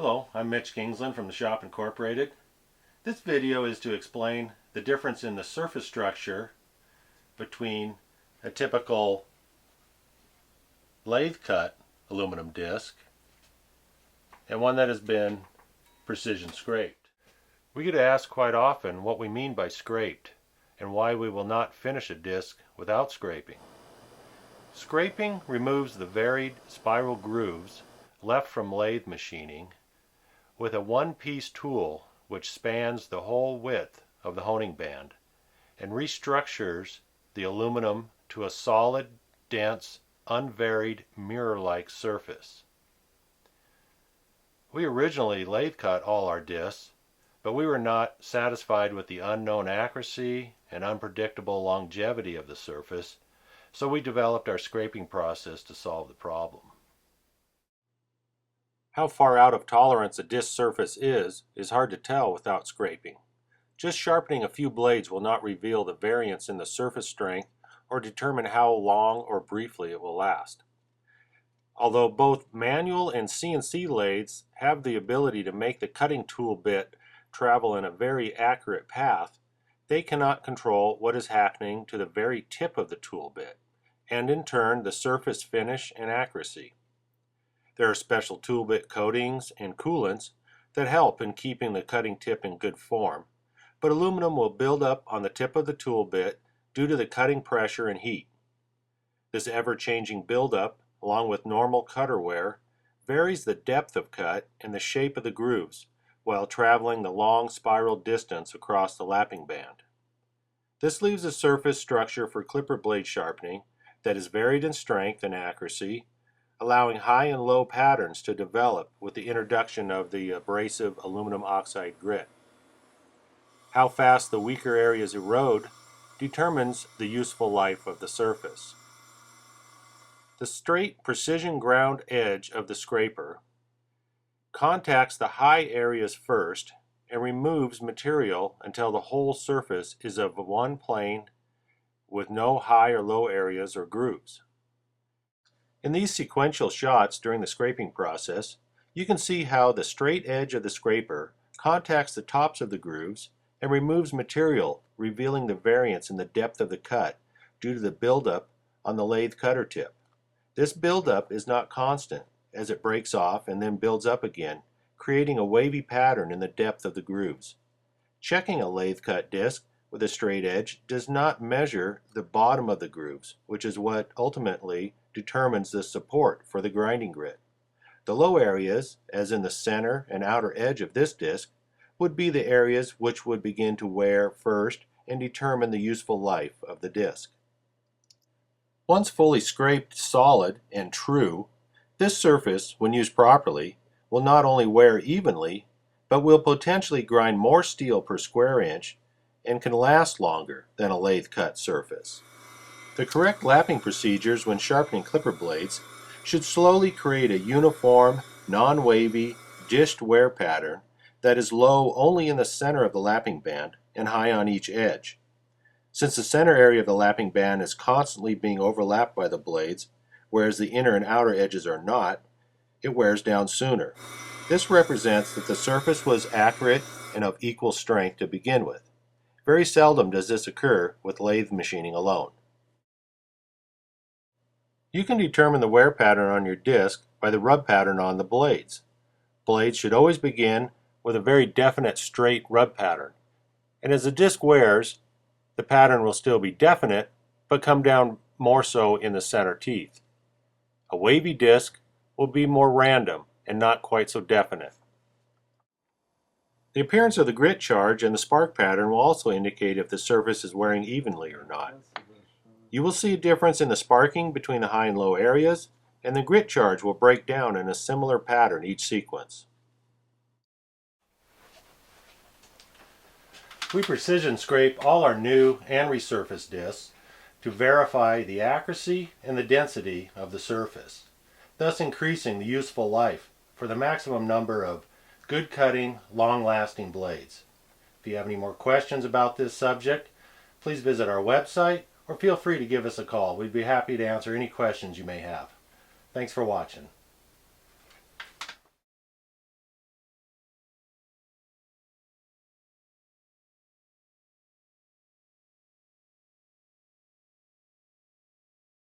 Hello, I'm Mitch Kingsland from the Shop Incorporated. This video is to explain the difference in the surface structure between a typical lathe cut aluminum disc and one that has been precision scraped. We get asked quite often what we mean by scraped and why we will not finish a disc without scraping. Scraping removes the varied spiral grooves left from lathe machining with a one-piece tool which spans the whole width of the honing band and restructures the aluminum to a solid, dense, unvaried, mirror-like surface. We originally lathe cut all our discs, but we were not satisfied with the unknown accuracy and unpredictable longevity of the surface, so we developed our scraping process to solve the problem. How far out of tolerance a disc surface is hard to tell without scraping. Just sharpening a few blades will not reveal the variance in the surface strength or determine how long or briefly it will last. Although both manual and CNC lathes have the ability to make the cutting tool bit travel in a very accurate path, they cannot control what is happening to the very tip of the tool bit, and in turn the surface finish and accuracy. There are special tool bit coatings and coolants that help in keeping the cutting tip in good form, but aluminum will build up on the tip of the tool bit due to the cutting pressure and heat. This ever-changing buildup, along with normal cutter wear, varies the depth of cut and the shape of the grooves while traveling the long spiral distance across the lapping band. This leaves a surface structure for clipper blade sharpening that is varied in strength and accuracy, allowing high and low patterns to develop with the introduction of the abrasive aluminum oxide grit. How fast the weaker areas erode determines the useful life of the surface. The straight precision ground edge of the scraper contacts the high areas first and removes material until the whole surface is of one plane with no high or low areas or grooves. In these sequential shots during the scraping process, you can see how the straight edge of the scraper contacts the tops of the grooves and removes material, revealing the variance in the depth of the cut due to the buildup on the lathe cutter tip. This buildup is not constant, as it breaks off and then builds up again, creating a wavy pattern in the depth of the grooves. Checking a lathe cut disc with a straight edge does not measure the bottom of the grooves, which is what ultimately determines the support for the grinding grit. The low areas, as in the center and outer edge of this disc, would be the areas which would begin to wear first and determine the useful life of the disc. Once fully scraped solid and true, this surface, when used properly, will not only wear evenly, but will potentially grind more steel per square inch and can last longer than a lathe cut surface. The correct lapping procedures when sharpening clipper blades should slowly create a uniform, non-wavy, dished wear pattern that is low only in the center of the lapping band and high on each edge. Since the center area of the lapping band is constantly being overlapped by the blades, whereas the inner and outer edges are not, it wears down sooner. This represents that the surface was accurate and of equal strength to begin with. Very seldom does this occur with lathe machining alone. You can determine the wear pattern on your disc by the rub pattern on the blades. Blades should always begin with a very definite straight rub pattern, and as the disc wears, the pattern will still be definite, but come down more so in the center teeth. A wavy disc will be more random and not quite so definite. The appearance of the grit charge and the spark pattern will also indicate if the surface is wearing evenly or not. You will see a difference in the sparking between the high and low areas, and the grit charge will break down in a similar pattern each sequence. We precision scrape all our new and resurfaced discs to verify the accuracy and the density of the surface, thus increasing the useful life for the maximum number of good cutting, long-lasting blades. If you have any more questions about this subject, please visit our website or feel free to give us a call. We'd be happy to answer any questions you may have. Thanks for watching.